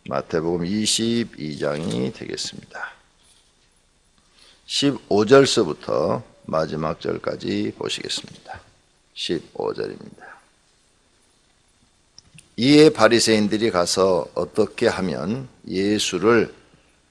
마태복음 22장이 되겠습니다. 15절서부터 마지막 절까지 보시겠습니다. 15절입니다. 이에 바리새인들이 가서 어떻게 하면 예수를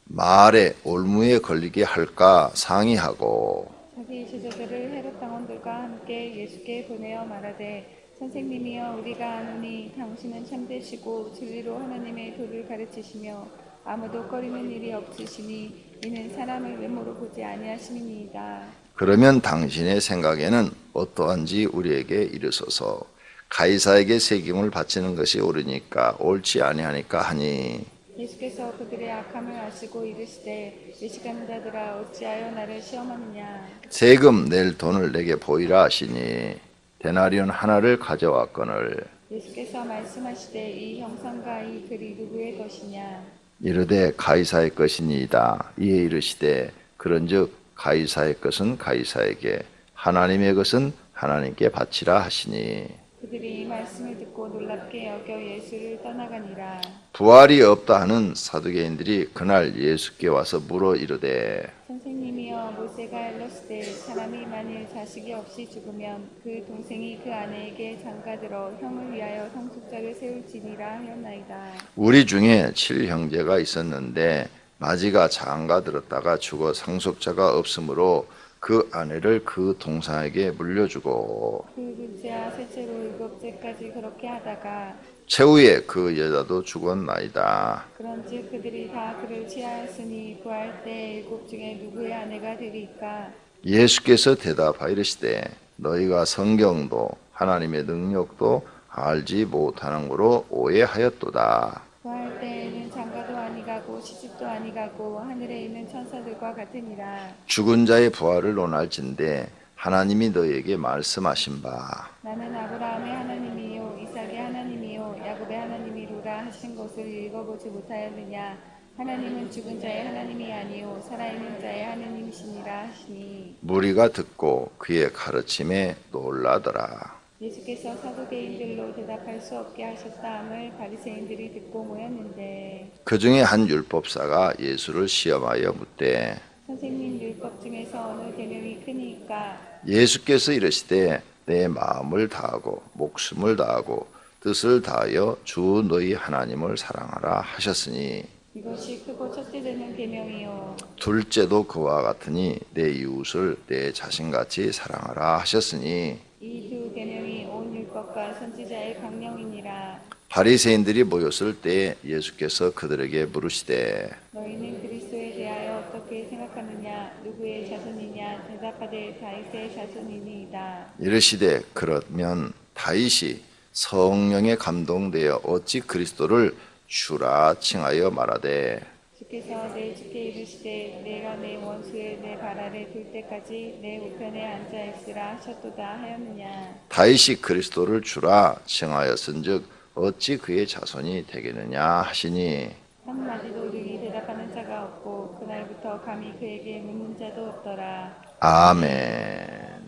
말에 올무에 걸리게 할까 상의하고 자기 제자들을 헤롯 당원들과 함께 예수께 보내어 말하되 선생님이여 우리가 아노니 당신은 참되시고 진리로 하나님의 도를 가르치시며 아무도 꺼리는 일이 없으시니 이는 사람을 외모로 보지 아니하심이니이다. 그러면 당신의 생각에는 어떠한지 우리에게 이르소서. 가이사에게 세금을 바치는 것이 옳으니까 옳지 아니하니까 하니 예수께서 그들의 악함을 아시고 이르시되 미식가는 자들아 어찌하여 나를 시험하느냐. 세금 낼 돈을 내게 보이라 하시니 데나리온 하나를 가져왔거늘 예수께서 말씀하시되 이 형상과 이 글이 누구의 것이냐. 이르되 가이사의 것이니이다. 이에 이르시되 그런즉 가이사의 것은 가이사에게 하나님의 것은 하나님께 바치라 하시니 그들이 이 말씀을 듣고 놀랍게 여겨 예수를 떠나가니라. 부활이 없다 하는 사두개인들이 그날 예수께 와서 물어 이르되 선생님이여 모세가 일렀으되 사람이 만일 자식이 없이 죽으면 그 동생이 그 아내에게 장가들어 형을 위하여 상속자를 세울지니라 하였나이다. 우리 중에 7형제가 있었는데 마지가 장가들었다가 죽어 상속자가 없으므로 그 아내를 그 동생에게 물려주고 그 둘째와 셋째로 일곱째까지 그렇게 하다가 최후에 그 여자도 죽었나이다. 그런즉 그들이 다 그를 취하였으니 구할 때 일곱 중에 누구의 아내가 되리까. 예수께서 대답하여 이르시되 너희가 성경도 하나님의 능력도 알지 못하는 거로 오해하였도다. 구할 때에는 장가도 아니가고 시집도 아니가고 하늘에 있는 천사들과 같으니라. 죽은 자의 부활을 논할진대 하나님이 너희에게 말씀하신 바 나는 아브라함의 하나님이요 이삭의 하나님이요 야곱의 하나님이로라 하신 것을 읽어보지 못하였느냐. 하나님은 죽은 자의 하나님이 아니요 살아있는 자의 하나님이시니라 하시니. 무리가 듣고 그의 가르침에 놀라더라. 예수께서 사두개인들로 대답할 수 없게 하셨다함을 바리새인들이 듣고 모였는데 그 중에 한 율법사가 예수를 시험하여 묻되 선생님 율법 중에서 어느 계명이 크니까. 예수께서 이르시되 내 마음을 다하고 목숨을 다하고 뜻을 다하여 주 너희 하나님을 사랑하라 하셨으니 이것이 크고 첫째 되는 계명이요 둘째도 그와 같으니 내 이웃을 내 자신같이 사랑하라 하셨으니 이 두 계명이 온 율법과 선지자의 강령이니라. 바리새인들이 모였을 때 예수께서 그들에게 물으시되 너희는 그리스도에 대하여 어떻게 생각하느냐. 누구의 자손이냐. 대답하되 다윗의 자손이니이다. 이르시되 그러면 다윗이 성령에 감동되어 어찌 그리스도를 주라 칭하여 말하되 주께서 내 주께 이르시되 내가 내 원수의 내 발 아래 둘 때까지 내 우편에 앉아 있으라 하셨도다 하였느냐. 다윗이 그리스도를 주라 칭하였은즉 어찌 그의 자손이 되겠느냐 하시니 한마디도 능히 대답하는 자가 없고 그날부터 감히 그에게 묻는 자도 없더라. 아멘.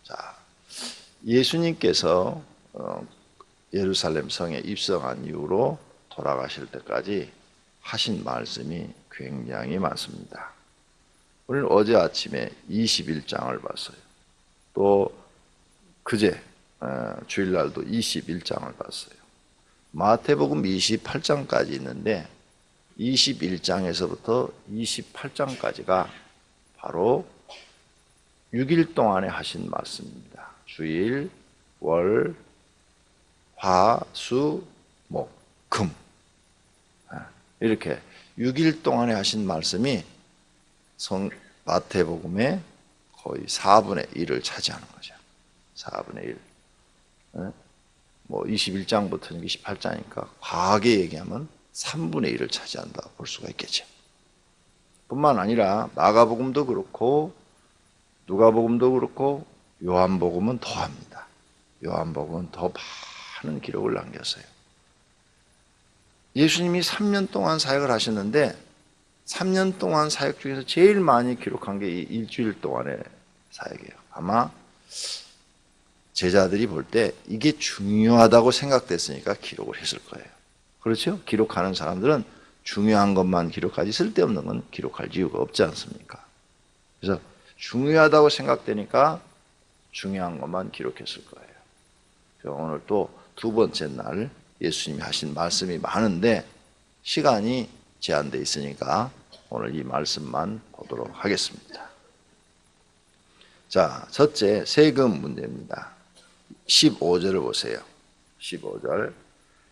자, 예수님께서 예루살렘 성에 입성한 이후로 돌아가실 때까지 하신 말씀이 굉장히 많습니다. 우리는 어제 아침에 21장을 봤어요. 또 그제 주일날도 21장을 봤어요. 마태복음 28장까지 있는데 21장에서부터 28장까지가 바로 6일 동안에 하신 말씀입니다. 주일, 월, 화, 수, 목, 금 이렇게 6일 동안에 하신 말씀이 마태복음의 거의 4분의 1을 차지하는 거죠. 4분의 1. 뭐 21장부터 28장이니까 과하게 얘기하면 3분의 1을 차지한다 볼 수가 있겠죠. 뿐만 아니라 마가복음도 그렇고 누가복음도 그렇고 요한복음은 더합니다. 요한복음은 더 많은 기록을 남겼어요. 예수님이 3년 동안 사역을 하셨는데 3년 동안 사역 중에서 제일 많이 기록한 게 이 일주일 동안의 사역이에요. 아마 제자들이 볼 때 이게 중요하다고 생각됐으니까 기록을 했을 거예요. 그렇죠? 기록하는 사람들은 중요한 것만 기록하지 쓸데없는 건 기록할 이유가 없지 않습니까? 그래서 중요하다고 생각되니까 중요한 것만 기록했을 거예요. 그래서 오늘 또 두 번째 날 예수님이 하신 말씀이 많은데 시간이 제한되어 있으니까 오늘 이 말씀만 보도록 하겠습니다. 자, 첫째 세금 문제입니다. 15절을 보세요. 15절.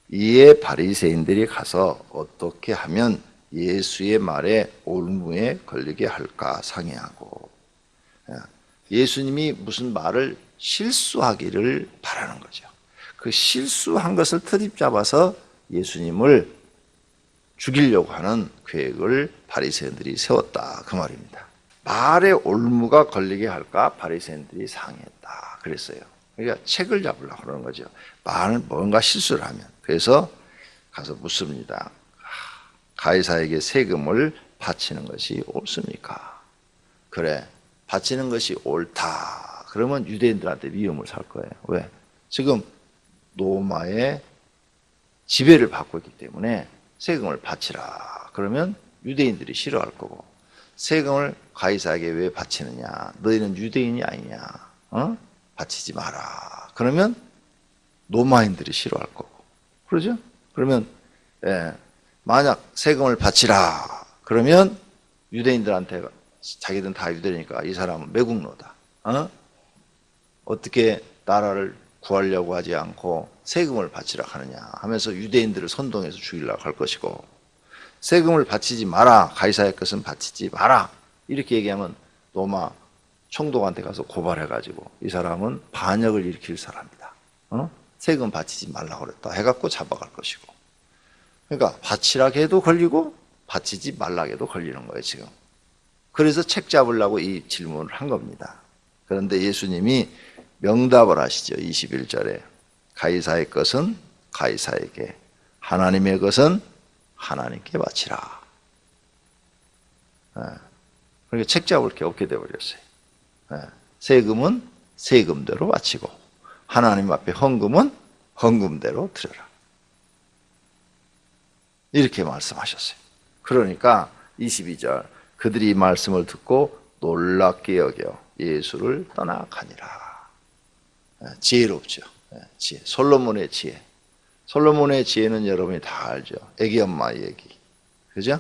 이에 바리새인들이 가서 어떻게 하면 예수의 말에 올무에 걸리게 할까 상의하고, 예수님이 무슨 말을 실수하기를 바라는 거죠. 그 실수한 것을 트집 잡아서 예수님을 죽이려고 하는 계획을 바리새인들이 세웠다 그 말입니다. 말에 올무가 걸리게 할까 바리새인들이 상의했다 그랬어요. 그러니까 책을 잡으려고 그러는 거죠. 말을 뭔가 실수를 하면. 그래서 가서 묻습니다. 가이사에게 세금을 바치는 것이 옳습니까? 그래, 바치는 것이 옳다. 그러면 유대인들한테 미움을 살 거예요. 왜? 지금 로마의 지배를 받고 있기 때문에 세금을 바치라. 그러면 유대인들이 싫어할 거고, 세금을 가이사에게 왜 바치느냐? 너희는 유대인이 아니냐? 바치지 마라. 그러면 로마인들이 싫어할 거고, 그러죠? 그러면 만약 세금을 바치라. 그러면 유대인들한테 자기들은 다 유대니까 이 사람은 매국노다. 어떻게 나라를 구하려고 하지 않고 세금을 바치라 하느냐 하면서 유대인들을 선동해서 죽이려고 할 것이고, 세금을 바치지 마라. 가이사의 것은 바치지 마라. 이렇게 얘기하면 로마 총독한테 가서 고발해가지고 이 사람은 반역을 일으킬 사람이다. 세금 바치지 말라고 그랬다 해갖고 잡아갈 것이고. 그러니까 바치라고 해도 걸리고 바치지 말라고 해도 걸리는 거예요 지금. 그래서 책 잡으려고 이 질문을 한 겁니다. 그런데 예수님이 명답을 하시죠. 21절에 가이사의 것은 가이사에게, 하나님의 것은 하나님께 바치라. 그러니까 책 잡을 게 없게 되어버렸어요. 세금은 세금대로 바치고 하나님 앞에 헌금은 헌금대로 드려라. 이렇게 말씀하셨어요. 그러니까 22절 그들이 이 말씀을 듣고 놀랍게 여겨 예수를 떠나가니라. 지혜롭죠. 지혜. 솔로몬의 지혜. 솔로몬의 지혜는 여러분이 다 알죠. 애기 엄마 얘기. 그죠?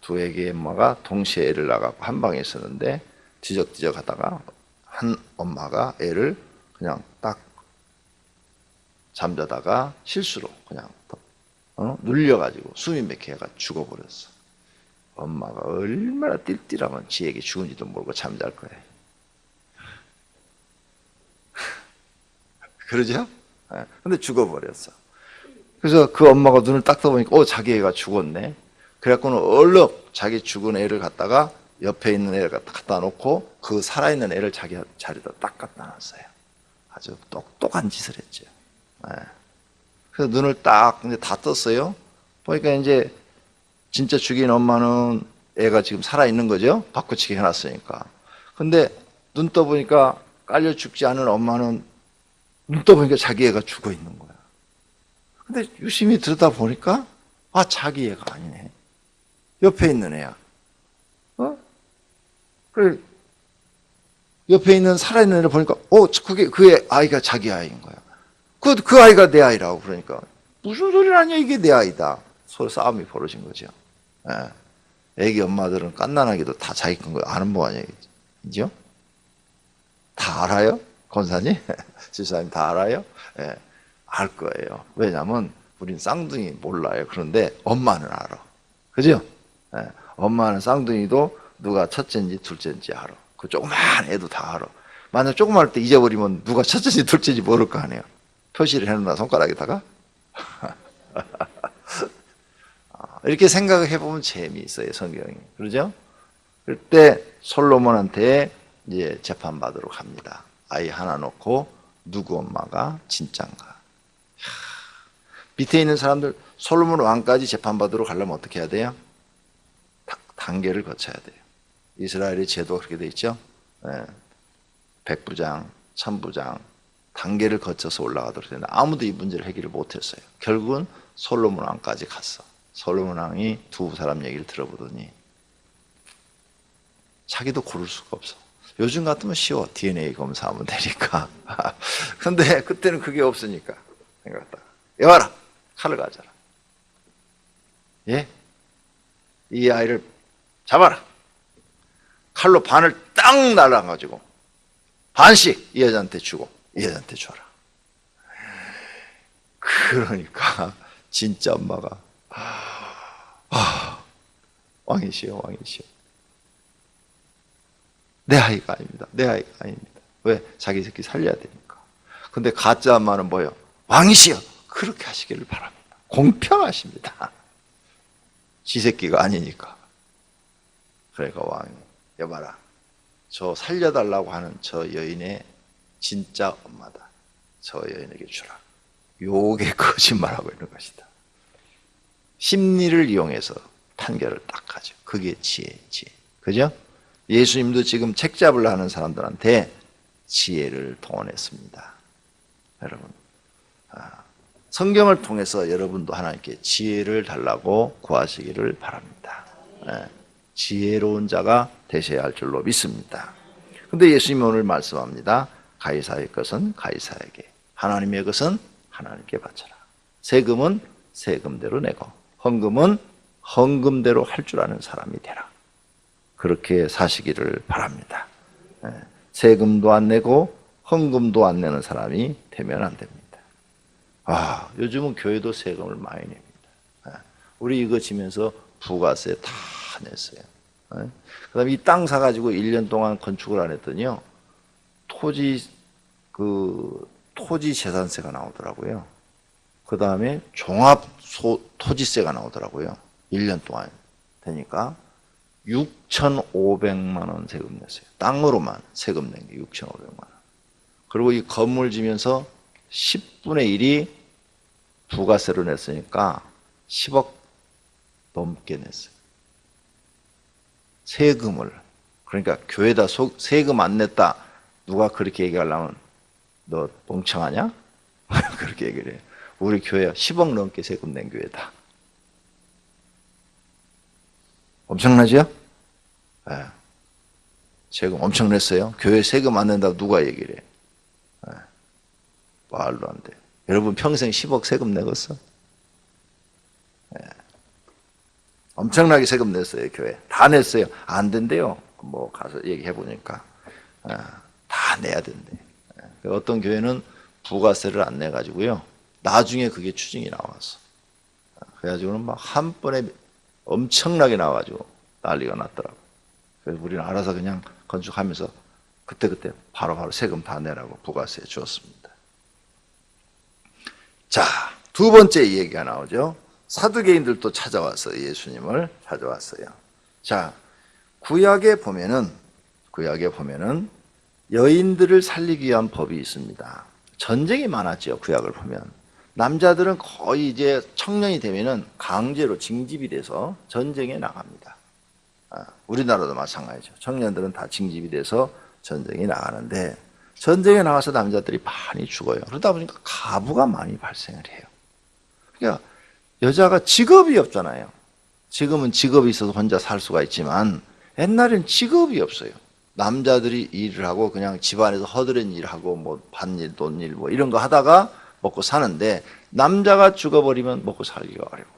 두 애기 엄마가 동시에 애를 낳아갖고 한 방에 있었는데 뒤적뒤적 하다가 한 엄마가 애를 그냥 딱 잠자다가 실수로 그냥 눌려가지고 숨이 막혀가 죽어버렸어. 엄마가 얼마나 띨띨하면 지에게 죽은지도 모르고 잠잘 거예요. 그러죠? 근데 죽어버렸어. 그래서 그 엄마가 눈을 딱 떠보니까 자기 애가 죽었네. 그래갖고는 얼른 자기 죽은 애를 갖다가 옆에 있는 애를 갖다 놓고 그 살아있는 애를 자기 자리에다 딱 갖다 놨어요. 아주 똑똑한 짓을 했죠. 그래서 눈을 딱 이제 다 떴어요. 보니까 이제 진짜 죽인 엄마는 애가 지금 살아있는 거죠. 바꾸치기 해놨으니까. 근데 눈 떠보니까 깔려 죽지 않은 엄마는 눈 떠보니까 자기 애가 죽어 있는 거야. 근데 유심히 들여다보니까 자기 애가 아니네. 옆에 있는 애야. 그래 옆에 있는 살아있는 애를 보니까 그게 그 아이가 자기 아이인 거야. 그 아이가 내 아이라고. 그러니까 무슨 소리를 하냐, 이게 내 아이다. 서로 싸움이 벌어진 거죠. 애기 엄마들은 깐난하게도 다 자기 건 거 아는 뭐 아니죠? 다 알아요? 권사님? 집사님 다 알아요? 알 거예요. 왜냐면 우린 쌍둥이 몰라요. 그런데 엄마는 알아. 그죠? 엄마는 쌍둥이도 누가 첫째인지 둘째인지 알아. 그 조그만 애도 다 알아. 만약 조그만 때 잊어버리면 누가 첫째인지 둘째인지 모를 거 아니에요. 표시를 해놓나 손가락에다가? 이렇게 생각을 해보면 재미있어요, 성경이. 그러죠? 그럴 때 솔로몬한테 이제 재판받으러 갑니다. 아이 하나 놓고 누구 엄마가 진짠가. 밑에 있는 사람들 솔로몬 왕까지 재판받으러 가려면 어떻게 해야 돼요? 단계를 거쳐야 돼요. 이스라엘의 제도가 그렇게 돼 있죠. 백부장, 천부장 단계를 거쳐서 올라가도록 되는데 아무도 이 문제를 해결을 못했어요. 결국은 솔로몬 왕까지 갔어. 솔로몬 왕이 두 사람 얘기를 들어보더니 자기도 고를 수가 없어. 요즘 같으면 쉬워. DNA 검사하면 되니까. 근데 그때는 그게 없으니까 생각했다가 여봐라, 칼을 가져라. 예? 이 아이를 잡아라. 칼로 반을 딱 날라가지고 반씩 이 여자한테 주고 이 여자한테 줘라. 그러니까 진짜 엄마가 왕이시여, 왕이시여. 내 아이가 아닙니다. 내 아이가 아닙니다. 왜? 자기 새끼 살려야 되니까. 근데 가짜 엄마는 뭐예요? 왕이시여. 그렇게 하시기를 바랍니다. 공평하십니다. 지 새끼가 아니니까. 그러니까 왕이 여봐라, 저 살려달라고 하는 저 여인의 진짜 엄마다. 저 여인에게 주라. 요게 거짓말하고 있는 것이다. 심리를 이용해서 판결을 딱 하죠. 그게 지혜. 그죠? 예수님도 지금 책 잡으려 하는 사람들한테 지혜를 동원했습니다. 여러분, 성경을 통해서 여러분도 하나님께 지혜를 달라고 구하시기를 바랍니다. 지혜로운 자가 되셔야 할 줄로 믿습니다. 근데 예수님이 오늘 말씀합니다. 가이사의 것은 가이사에게, 하나님의 것은 하나님께 바쳐라. 세금은 세금대로 내고 헌금은 헌금대로 할 줄 아는 사람이 되라. 그렇게 사시기를 바랍니다. 세금도 안 내고 헌금도 안 내는 사람이 되면 안 됩니다. 요즘은 교회도 세금을 많이 냅니다. 우리 이거 지면서 부가세 다 냈어요. 그 다음에 이 땅 사가지고 1년 동안 건축을 안 했더니요, 토지 재산세가 나오더라고요. 그 다음에 토지세가 나오더라고요. 1년 동안 되니까 6,500만 원 세금 냈어요. 땅으로만 세금 낸 게 6,500만 원. 그리고 이 건물 지면서 10분의 1이 부가세로 냈으니까 10억 넘게 냈어요. 세금을. 그러니까 교회다 세금 안 냈다. 누가 그렇게 얘기하려면 너 멍청하냐? 그렇게 얘기를 해요. 우리 교회야 10억 넘게 세금 낸 교회다. 엄청나죠? 네. 세금 엄청 냈어요. 교회 세금 안 낸다고 누가 얘기를 해? 네. 말도 안 돼. 여러분 평생 10억 세금 내겠어? 네. 엄청나게 세금 냈어요. 교회 다 냈어요. 안 된대요. 뭐 가서 얘기해 보니까 다 내야 된대. 어떤 교회는 부가세를 안 내 가지고요, 나중에 그게 추징이 나왔어. 그래가지고는 막 한 번에 엄청나게 나와가지고 난리가 났더라고. 그래서 우리는 알아서 그냥 건축하면서 그때그때 바로바로 세금 다 내라고 부가세 주었습니다. 자, 두 번째 얘기가 나오죠. 사두개인들도 찾아왔어요. 예수님을 찾아왔어요. 자, 구약에 보면은 여인들을 살리기 위한 법이 있습니다. 전쟁이 많았죠. 구약을 보면 남자들은 거의 이제 청년이 되면은 강제로 징집이 돼서 전쟁에 나갑니다. 우리나라도 마찬가지죠. 청년들은 다 징집이 돼서 전쟁에 나가는데, 전쟁에 나가서 남자들이 많이 죽어요. 그러다 보니까 가부가 많이 발생을 해요. 그러니까 여자가 직업이 없잖아요. 지금은 직업이 있어서 혼자 살 수가 있지만 옛날엔 직업이 없어요. 남자들이 일을 하고 그냥 집안에서 허드렛 일하고 뭐 밭일, 돈일 뭐 이런 거 하다가 먹고 사는데, 남자가 죽어버리면 먹고 살기가 어려워요.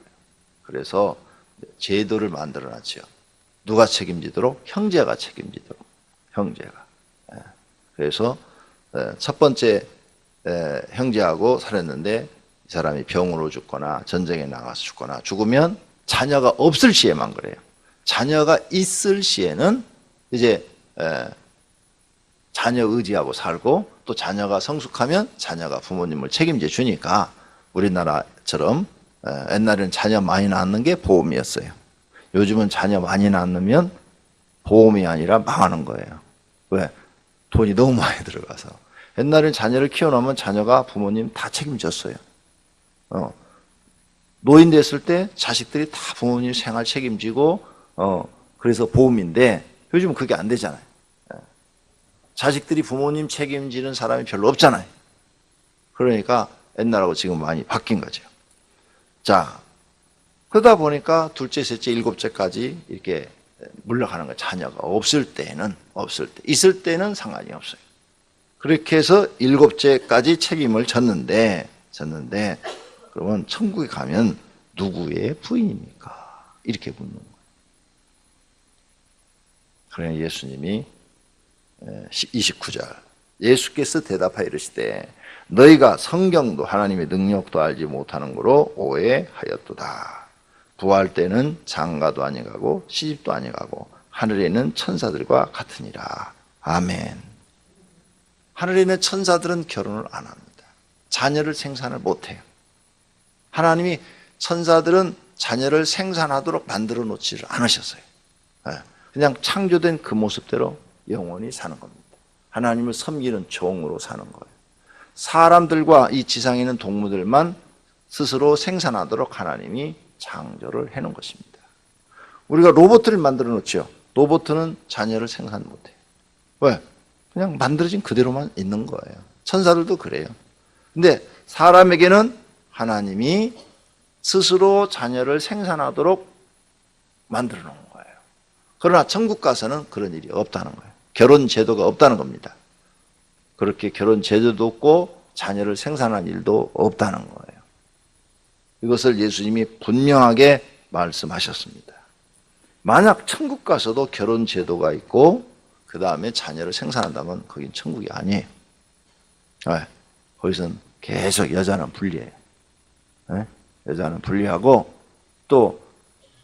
그래서 제도를 만들어 놨죠. 누가 책임지도록? 형제가 책임지도록. 형제가. 그래서 첫 번째 형제하고 살았는데 이 사람이 병으로 죽거나 전쟁에 나가서 죽거나 죽으면 자녀가 없을 시에만 그래요. 자녀가 있을 시에는 이제 자녀 의지하고 살고, 또 자녀가 성숙하면 자녀가 부모님을 책임져 주니까, 우리나라처럼 옛날에는 자녀 많이 낳는 게 보험이었어요. 요즘은 자녀 많이 낳으면 보험이 아니라 망하는 거예요. 왜? 돈이 너무 많이 들어가서. 옛날에는 자녀를 키워놓으면 자녀가 부모님 다 책임졌어요. 노인 됐을 때 자식들이 다 부모님 생활 책임지고, 그래서 보험인데 요즘은 그게 안 되잖아요. 자식들이 부모님 책임지는 사람이 별로 없잖아요. 그러니까 옛날하고 지금 많이 바뀐 거죠. 자, 그러다 보니까 둘째, 셋째, 일곱째까지 이렇게 물러가는 거예요. 자녀가 없을 때는, 있을 때는 상관이 없어요. 그렇게 해서 일곱째까지 책임을 졌는데, 그러면 천국에 가면 누구의 부인입니까? 이렇게 묻는 거예요. 그러나 예수님이 29절, 예수께서 대답하여 이르시되 너희가 성경도 하나님의 능력도 알지 못하는 거로 오해하였도다. 부활 때는 장가도 아니가고 시집도 아니가고 하늘에 있는 천사들과 같으니라. 아멘. 하늘에 있는 천사들은 결혼을 안 합니다. 자녀를 생산을 못해요. 하나님이 천사들은 자녀를 생산하도록 만들어 놓지를 않으셨어요. 그냥 창조된 그 모습대로 영원히 사는 겁니다. 하나님을 섬기는 종으로 사는 거예요. 사람들과 이 지상에 있는 동물들만 스스로 생산하도록 하나님이 창조를 해놓은 것입니다. 우리가 로봇을 만들어 놓죠. 로봇은 자녀를 생산 못해요. 왜? 그냥 만들어진 그대로만 있는 거예요. 천사들도 그래요. 근데 사람에게는 하나님이 스스로 자녀를 생산하도록 만들어 놓은 거예요. 그러나 천국 가서는 그런 일이 없다는 거예요. 결혼 제도가 없다는 겁니다. 그렇게 결혼 제도도 없고 자녀를 생산할 일도 없다는 거예요. 이것을 예수님이 분명하게 말씀하셨습니다. 만약 천국 가서도 결혼 제도가 있고 그 다음에 자녀를 생산한다면 거긴 천국이 아니에요. 거기서는 계속 여자는 불리해요. 여자는 불리하고 또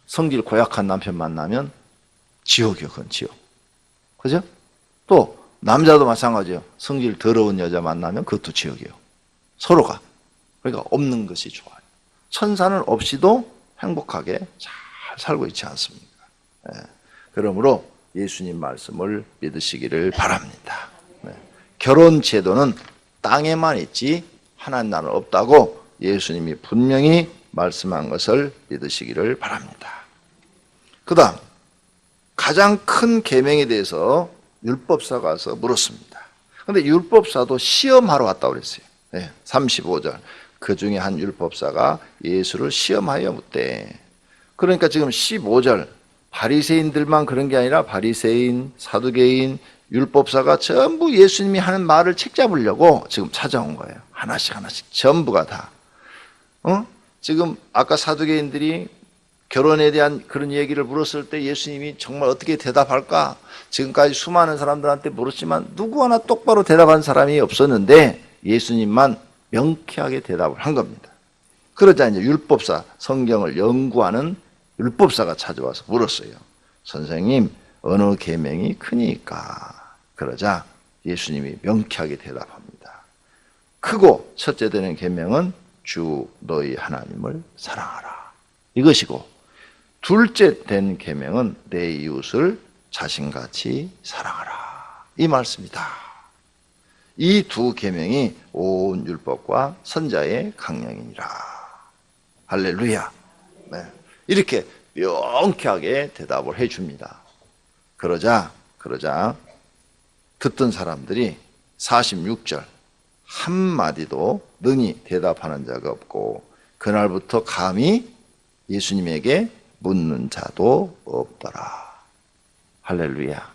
성질 고약한 남편 만나면 지옥이요. 그건 지옥. 그죠? 또 남자도 마찬가지예요. 성질 더러운 여자 만나면 그것도 지옥이에요. 서로가. 그러니까 없는 것이 좋아요. 천사는 없이도 행복하게 잘 살고 있지 않습니까? 그러므로 예수님 말씀을 믿으시기를 바랍니다. 결혼 제도는 땅에만 있지 하나님 나라는 없다고 예수님이 분명히 말씀한 것을 믿으시기를 바랍니다. 그 다음 가장 큰 계명에 대해서 율법사가 와서 물었습니다. 그런데 율법사도 시험하러 왔다고 그랬어요. 35절. 그 중에 한 율법사가 예수를 시험하여 묻되. 그러니까 지금 15절 바리새인들만 그런 게 아니라 바리새인, 사두개인, 율법사가 전부 예수님이 하는 말을 책잡으려고 지금 찾아온 거예요. 하나씩 전부가 다. 지금 아까 사두개인들이 결혼에 대한 그런 얘기를 물었을 때 예수님이 정말 어떻게 대답할까? 지금까지 수많은 사람들한테 물었지만 누구 하나 똑바로 대답한 사람이 없었는데 예수님만 명쾌하게 대답을 한 겁니다. 그러자 이제 율법사, 성경을 연구하는 율법사가 찾아와서 물었어요. 선생님, 어느 계명이 크니까? 그러자 예수님이 명쾌하게 대답합니다. 크고 첫째 되는 계명은 주 너희 하나님을 사랑하라. 이것이고 둘째 된 계명은 내 이웃을 자신같이 사랑하라. 이 말씀이다. 이 두 계명이 온 율법과 선자의 강령이니라. 할렐루야. 이렇게 명쾌하게 대답을 해줍니다. 그러자 듣던 사람들이 46절 한마디도 능히 대답하는 자가 없고 그날부터 감히 예수님에게 묻는 자도 없더라. 할렐루야.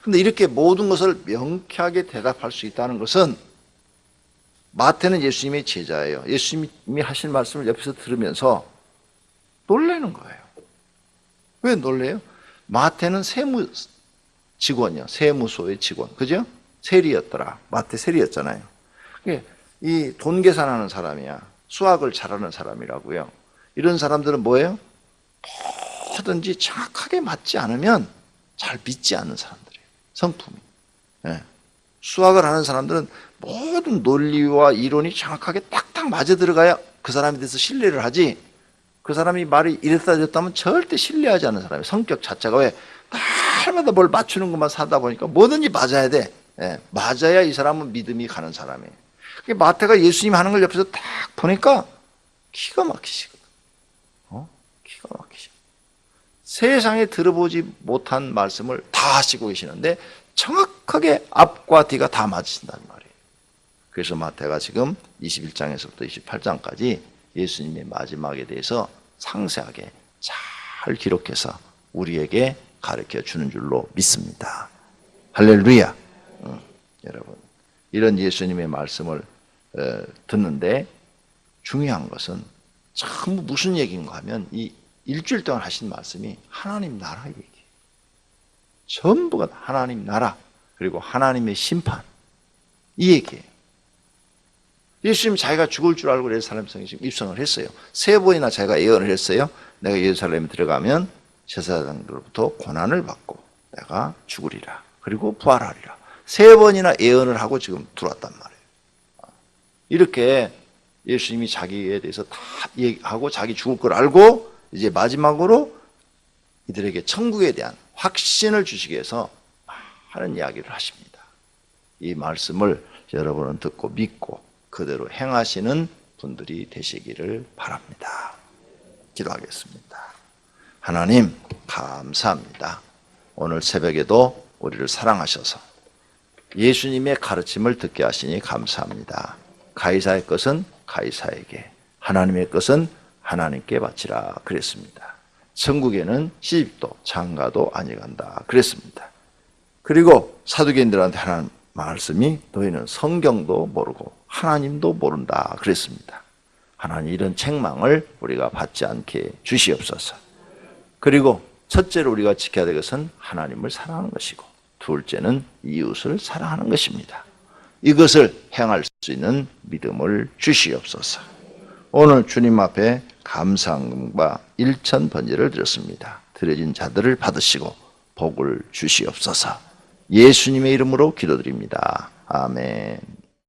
근데 이렇게 모든 것을 명쾌하게 대답할 수 있다는 것은 마태는 예수님의 제자예요. 예수님이 하신 말씀을 옆에서 들으면서 놀라는 거예요. 왜 놀래요? 마태는 세무 직원이요. 세무소의 직원. 그죠? 세리였더라. 마태 세리였잖아요. 이 돈 계산하는 사람이야. 수학을 잘하는 사람이라고요. 이런 사람들은 뭐예요? 뭐든지 정확하게 맞지 않으면 잘 믿지 않는 사람들이에요. 성품이. 수학을 하는 사람들은 모든 논리와 이론이 정확하게 딱딱 맞아 들어가야 그 사람에 대해서 신뢰를 하지, 그 사람이 말이 이랬다 저랬다 하면 절대 신뢰하지 않는 사람이에요. 성격 자체가 왜 날마다 뭘 맞추는 것만 사다 보니까 뭐든지 맞아야 돼. 맞아야 이 사람은 믿음이 가는 사람이에요. 마태가 예수님 하는 걸 옆에서 딱 보니까 기가 막히시거든. 기가 막히시. 세상에 들어보지 못한 말씀을 다 하시고 계시는데 정확하게 앞과 뒤가 다 맞으신단 말이에요. 그래서 마태가 지금 21장에서부터 28장까지 예수님의 마지막에 대해서 상세하게 잘 기록해서 우리에게 가르쳐 주는 줄로 믿습니다. 할렐루야. 여러분, 이런 예수님의 말씀을 듣는데 중요한 것은 전부 무슨 얘기인가 하면 이 일주일 동안 하신 말씀이 하나님 나라 얘기예요. 전부가 하나님 나라 그리고 하나님의 심판 이 얘기예요. 예수님 자기가 죽을 줄 알고 예루살렘성에 지금 입성을 했어요. 3번이나 자기가 예언을 했어요. 내가 예루살렘에 들어가면 제사장들로부터 고난을 받고 내가 죽으리라. 그리고 부활하리라. 3번이나 예언을 하고 지금 들어왔단 말이에요. 이렇게 예수님이 자기에 대해서 다 얘기하고 자기 죽을 걸 알고 이제 마지막으로 이들에게 천국에 대한 확신을 주시기 위해서 많은 이야기를 하십니다. 이 말씀을 여러분은 듣고 믿고 그대로 행하시는 분들이 되시기를 바랍니다. 기도하겠습니다. 하나님 감사합니다. 오늘 새벽에도 우리를 사랑하셔서 예수님의 가르침을 듣게 하시니 감사합니다. 가이사의 것은 가이사에게, 하나님의 것은 하나님께 바치라 그랬습니다. 천국에는 시집도 장가도 아니간다 그랬습니다. 그리고 사두개인들한테 하는 말씀이 너희는 성경도 모르고 하나님도 모른다 그랬습니다. 하나님 이런 책망을 우리가 받지 않게 주시옵소서. 그리고 첫째로 우리가 지켜야 될 것은 하나님을 사랑하는 것이고 둘째는 이웃을 사랑하는 것입니다. 이것을 행할 수 있는 믿음을 주시옵소서. 오늘 주님 앞에 감사함과 일천번제를 드렸습니다. 드려진 자들을 받으시고 복을 주시옵소서. 예수님의 이름으로 기도드립니다. 아멘.